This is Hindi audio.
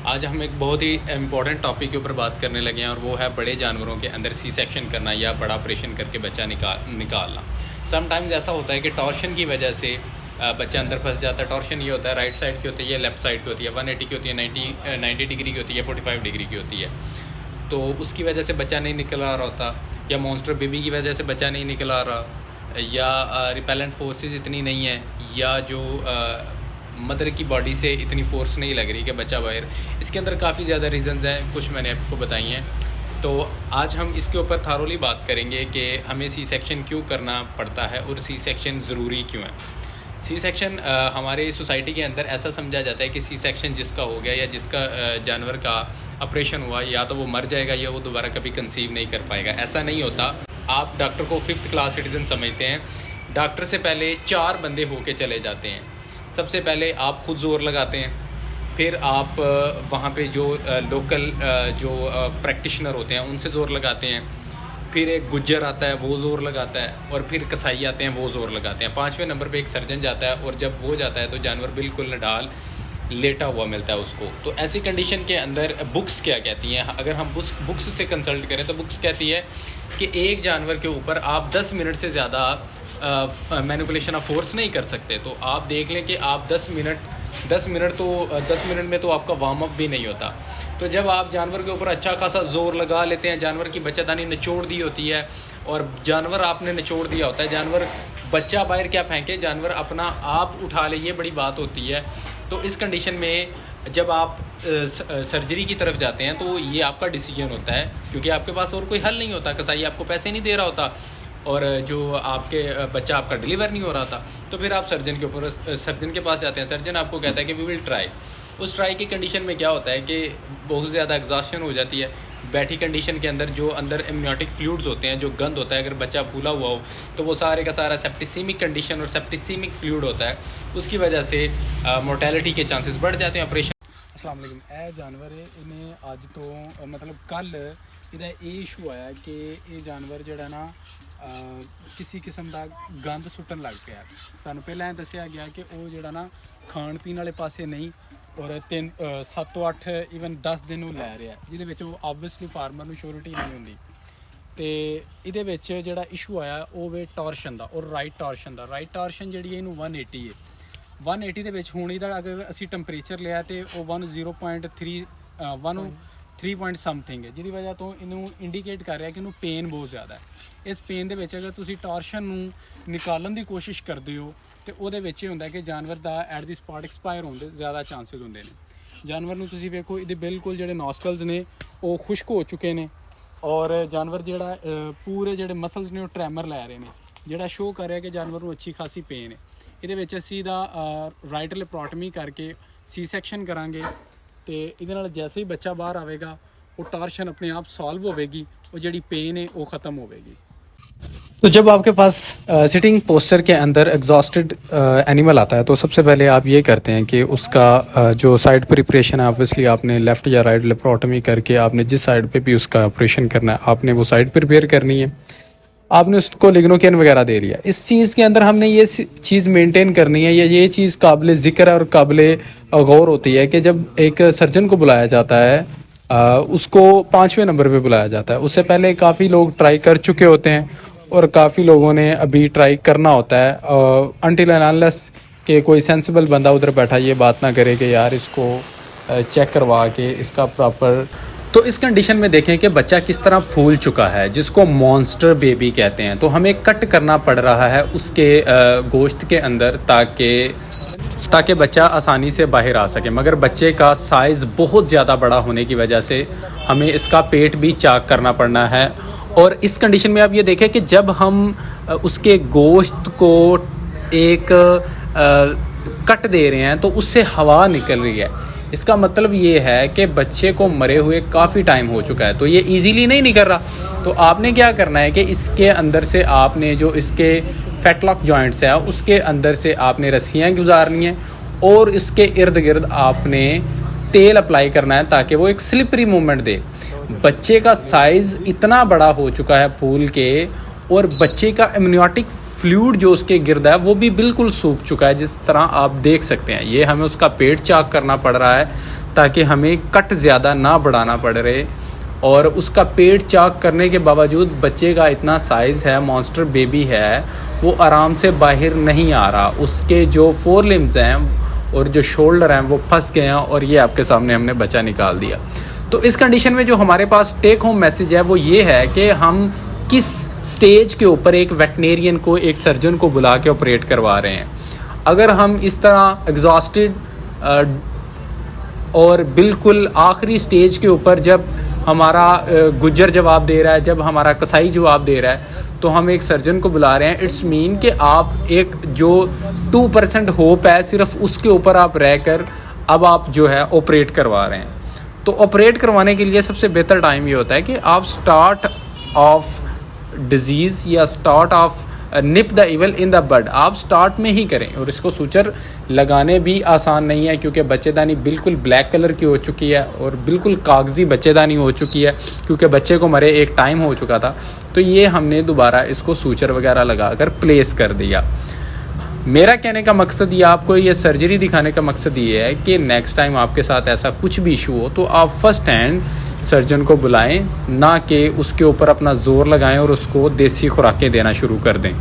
आज हम एक बहुत ही इम्पोर्टेंट टॉपिक के ऊपर बात करने लगे हैं और वो है बड़े जानवरों के अंदर सी सेक्शन करना या बड़ा ऑपरेशन करके बच्चा निकालना। समटाइम्स ऐसा होता है कि टॉर्शन की वजह से बच्चा अंदर फंस जाता है। टॉर्शन ये होता है राइट साइड की होती है, ये लेफ्ट साइड की होती है, 180 की होती है, 90 डिग्री की होती है, 45 डिग्री की होती है। तो उसकी वजह से बच्चा नहीं निकल आ रहा होता, या मॉन्स्टर बेबी की वजह से बच्चा नहीं निकल आ रहा, या रिपेलेंट फोर्सेस इतनी नहीं है, या जो मदर की बॉडी से इतनी फोर्स नहीं लग रही कि बच्चा बाहर। इसके अंदर काफ़ी ज़्यादा रीज़न्स हैं, कुछ मैंने आपको बताई हैं। तो आज हम इसके ऊपर थारोली बात करेंगे कि हमें सी सेक्शन क्यों करना पड़ता है और सी सेक्शन ज़रूरी क्यों है। सी सेक्शन हमारे सोसाइटी के अंदर ऐसा समझा जाता है कि सी सेक्शन जिसका हो गया या जिसका जानवर का ऑपरेशन हुआ, या तो वो मर जाएगा या वो दोबारा कभी कंसीव नहीं कर पाएगा। ऐसा नहीं होता। आप डॉक्टर को 5th क्लास सिटीज़न समझते हैं। डॉक्टर से पहले 4 बंदे होके चले जाते हैं। सबसे पहले आप खुद ज़ोर लगाते हैं, फिर आप वहाँ पे जो लोकल जो प्रैक्टिशनर होते हैं उनसे ज़ोर लगाते हैं, फिर एक गुज्जर आता है वो ज़ोर लगाता है, और फिर कसाई आते हैं वो ज़ोर लगाते हैं। 5वें नंबर पे एक सर्जन जाता है, और जब वो जाता है तो जानवर बिल्कुल नडाल लेटा हुआ मिलता है उसको। तो ऐसी कंडीशन के अंदर बुक्स क्या कहती हैं, अगर हम बुक्स से कंसल्ट करें तो बुक्स कहती है कि एक जानवर के ऊपर आप 10 मिनट से ज़्यादा मैनिपुलेशन ऑफ फोर्स नहीं कर सकते। तो आप देख लें कि आप 10 मिनट में तो आपका वार्म अप भी नहीं होता। तो जब आप जानवर के ऊपर अच्छा खासा ज़ोर लगा लेते हैं, जानवर की बच्चादानी निचोड़ दी होती है, और जानवर आपने निचोड़ दिया होता है, जानवर बच्चा बाहर क्या फेंके, जानवर अपना आप उठा ले, ये बड़ी बात होती है। तो इस कंडीशन में जब आप सर्जरी की तरफ जाते हैं तो ये आपका डिसीजन होता है, क्योंकि आपके पास और कोई हल नहीं होता। कसाई आपको पैसे नहीं दे रहा होता, और जो आपके बच्चा आपका डिलीवर नहीं हो रहा था, तो फिर आप सर्जन के पास जाते हैं। सर्जन आपको कहता है कि वी विल ट्राई। उस ट्राई की कंडीशन में क्या होता है कि बहुत ज़्यादा एग्जॉस्शन हो जाती है। बैठी कंडीशन के अंदर जो अंदर एमनियोटिक फ्लूइड्स होते हैं, जो गंद होता है, अगर बच्चा फूला हुआ हो तो वो सारे का सारा सेप्टिसीमिक कंडीशन और सेप्टिसीमिक फ्लूइड होता है, उसकी वजह से मोर्टेलिटी के चांसेस बढ़ जाते हैं। ऑपरेशन अस्सलाम वालेकुम। यह जानवर है, इन्हें अज तो मतलब कल ਇਹਦਾ ਇਹ ਇਸ਼ੂ ਆਇਆ ਕਿ ਇਹ ਜਾਨਵਰ ਜਿਹੜਾ ਨਾ ਕਿਸੇ ਕਿਸਮ ਦਾ ਗੰਦ ਸੁੱਟਣ ਲੱਗ ਪਿਆ। ਸਾਨੂੰ ਪਹਿਲਾਂ ਦੱਸਿਆ ਗਿਆ ਕਿ ਉਹ ਜਿਹੜਾ ਨਾ ਖਾਣ ਪੀਣ ਵਾਲੇ ਪਾਸੇ ਨਹੀਂ, ਔਰ 7 ਤੋਂ 8 ਈਵਨ 10 ਦਿਨ ਉਹ ਲੈ ਰਿਹਾ, ਜਿਹਦੇ ਵਿੱਚ ਉਹ ਆਬਵੀਅਸਲੀ ਫਾਰਮਰ ਨੂੰ ਸ਼ੋਰਿਟੀ ਨਹੀਂ ਹੁੰਦੀ। ਅਤੇ ਇਹਦੇ ਵਿੱਚ ਜਿਹੜਾ ਇਸ਼ੂ ਆਇਆ ਉਹ ਵੇ ਟੋਰਸ਼ਨ ਦਾ, ਔਰ ਰਾਈਟ ਟੋਰਸ਼ਨ ਜਿਹੜੀ ਇਹਨੂੰ 180 ਹੈ। 180 ਦੇ ਵਿੱਚ ਹੁਣ ਇਹਦਾ ਅਗਰ ਅਸੀਂ ਟੈਂਪਰੇਚਰ ਲਿਆ ਤਾਂ ਉਹ 3 ਪੁਆਇੰਟ ਸਮਥਿੰਗ ਹੈ, ਜਿਹਦੀ ਵਜ੍ਹਾ ਤੋਂ ਇਹਨੂੰ ਇੰਡੀਕੇਟ ਕਰ ਰਿਹਾ ਕਿ ਇਹਨੂੰ ਪੇਨ ਬਹੁਤ ਜ਼ਿਆਦਾ ਹੈ। ਇਸ ਪੇਨ ਦੇ ਵਿੱਚ ਅਗਰ ਤੁਸੀਂ ਟੋਰਸ਼ਨ ਨੂੰ ਨਿਕਾਲਣ ਦੀ ਕੋਸ਼ਿਸ਼ ਕਰਦੇ ਹੋ ਤਾਂ ਉਹਦੇ ਵਿੱਚ ਇਹ ਹੁੰਦਾ ਕਿ ਜਾਨਵਰ ਦਾ ਐਟ ਦੀ ਸਪਾਟ ਐਕਸਪਾਇਰ ਹੋਣ ਦੇ ਜ਼ਿਆਦਾ ਚਾਂਸਿਸ ਹੁੰਦੇ ਨੇ। ਜਾਨਵਰ ਨੂੰ ਤੁਸੀਂ ਵੇਖੋ, ਇਹਦੇ ਬਿਲਕੁਲ ਜਿਹੜੇ ਨੋਸਟਰਲਸ ਨੇ ਉਹ ਖੁਸ਼ਕ ਹੋ ਚੁੱਕੇ ਨੇ, ਔਰ ਜਾਨਵਰ ਜਿਹੜਾ ਪੂਰੇ ਜਿਹੜੇ ਮਸਲਸ ਨੇ ਉਹ ਟਰੈਮਰ ਲੈ ਰਹੇ ਨੇ, ਜਿਹੜਾ ਸ਼ੋਅ ਕਰ ਰਿਹਾ ਕਿ ਜਾਨਵਰ ਨੂੰ ਅੱਛੀ ਖਾਸੀ ਪੇਨ ਹੈ। ਇਹਦੇ ਵਿੱਚ ਅਸੀਂ ਦਾ ਰਾਈਟ ਲੈਪਰੋਟਮੀ ਕਰਕੇ ਸੀ ਸੈਕਸ਼ਨ ਕਰਾਂਗੇ, तो ये जैसे ही बच्चा बाहर आएगा वो टॉर्शन अपने आप सॉल्व होगी, और जी पेन है वो ख़त्म होगी। तो जब आपके पास सिटिंग पोस्चर के अंदर एग्जॉस्टेड एनिमल आता है तो सबसे पहले आप ये करते हैं कि उसका जो साइड प्रिपरेशन है, ऑब्वियसली आपने लेफ़्ट या राइट लेप्रोटमी करके आपने जिस साइड पे भी उसका ऑपरेशन करना है आपने वो साइड प्रिपेयर करनी है। आपने उसको लिग्नोकेन वगैरह दे लिया। इस चीज़ के अंदर हमने ये चीज़ मेंटेन करनी है, या ये चीज़ काबिल ज़िक्र और काबिल गौर होती है कि जब एक सर्जन को बुलाया जाता है उसको 5वें नंबर पे बुलाया जाता है। उससे पहले काफ़ी लोग ट्राई कर चुके होते हैं, और काफ़ी लोगों ने अभी ट्राई करना होता है, अनटिल एंड अनलेस कि कोई सेंसिबल बंदा उधर बैठा ये बात ना करे कि यार इसको चेक करवा के इसका प्रॉपर। तो इस कंडीशन में देखें कि बच्चा किस तरह फूल चुका है, जिसको मॉन्स्टर बेबी कहते हैं। तो हमें कट करना पड़ रहा है उसके गोश्त के अंदर ताकि बच्चा आसानी से बाहर आ सके, मगर बच्चे का साइज़ बहुत ज़्यादा बड़ा होने की वजह से हमें इसका पेट भी चाक करना पड़ना है। और इस कंडीशन में आप ये देखें कि जब हम उसके गोश्त को एक कट दे रहे हैं तो उससे हवा निकल रही है। इसका मतलब ये है कि बच्चे को मरे हुए काफ़ी टाइम हो चुका है, तो ये इजीली नहीं निकल रहा। तो आपने क्या करना है कि इसके अंदर से आपने जो इसके फैटलॉक जॉइंट्स है उसके अंदर से आपने रस्सियाँ गुजारनी हैं, और इसके इर्द गिर्द आपने तेल अप्लाई करना है ताकि वो एक स्लिपरी मूवमेंट दे। बच्चे का साइज़ इतना बड़ा हो चुका है फूल के, और बच्चे का इम्यूनिटिक फ्लूइड जो उसके गिर्द है वो भी बिल्कुल सूख चुका है, जिस तरह आप देख सकते हैं। ये हमें उसका पेट चाक करना पड़ रहा है ताकि हमें कट ज़्यादा ना बढ़ाना पड़ रहे। और उसका पेट चाक करने के बावजूद बच्चे का इतना साइज़ है, मॉन्स्टर बेबी है, वो आराम से बाहर नहीं आ रहा। उसके जो 4 लिम्स हैं और जो शोल्डर हैं वो फंस गए हैं और ये आपके सामने हमने बच्चा निकाल दिया। तो इस कंडीशन में जो हमारे पास टेक होम मैसेज है वो ये है कि हम किस स्टेज के ऊपर एक वेटनेरियन को, एक सर्जन को बुला के ऑपरेट करवा रहे हैं। अगर हम इस तरह एग्जॉस्टेड और बिल्कुल आखिरी स्टेज के ऊपर जब हमारा गुज्जर जवाब दे रहा है, जब हमारा कसाई जवाब दे रहा है, तो हम एक सर्जन को बुला रहे हैं। इट्स मीन कि आप एक जो 2% होप है सिर्फ उसके ऊपर आप रहकर अब आप जो है ऑपरेट करवा रहे हैं। तो ऑपरेट करवाने के लिए सबसे बेहतर टाइम ये होता है कि आप स्टार्ट ऑफ डिजीज़ या start of nip the evil in the bud आप स्टार्ट में ही करें। और इसको सूचर लगाने भी आसान नहीं है क्योंकि बच्चेदानी बिल्कुल ब्लैक कलर की हो चुकी है और बिल्कुल कागजी बच्चेदानी हो चुकी है क्योंकि बच्चे को मरे एक टाइम हो चुका था। तो ये हमने दोबारा इसको सूचर वगैरह लगाकर प्लेस कर दिया। मेरा कहने का मकसद ये, आपको ये सर्जरी दिखाने का मकसद ये है कि नेक्स्ट टाइम आपके साथ ऐसा कुछ भी इशू हो तो आप फर्स्ट हैंड सर्जन को बुलाएं, ना कि उसके ऊपर अपना ज़ोर लगाएं और उसको देसी खुराकें देना शुरू कर दें।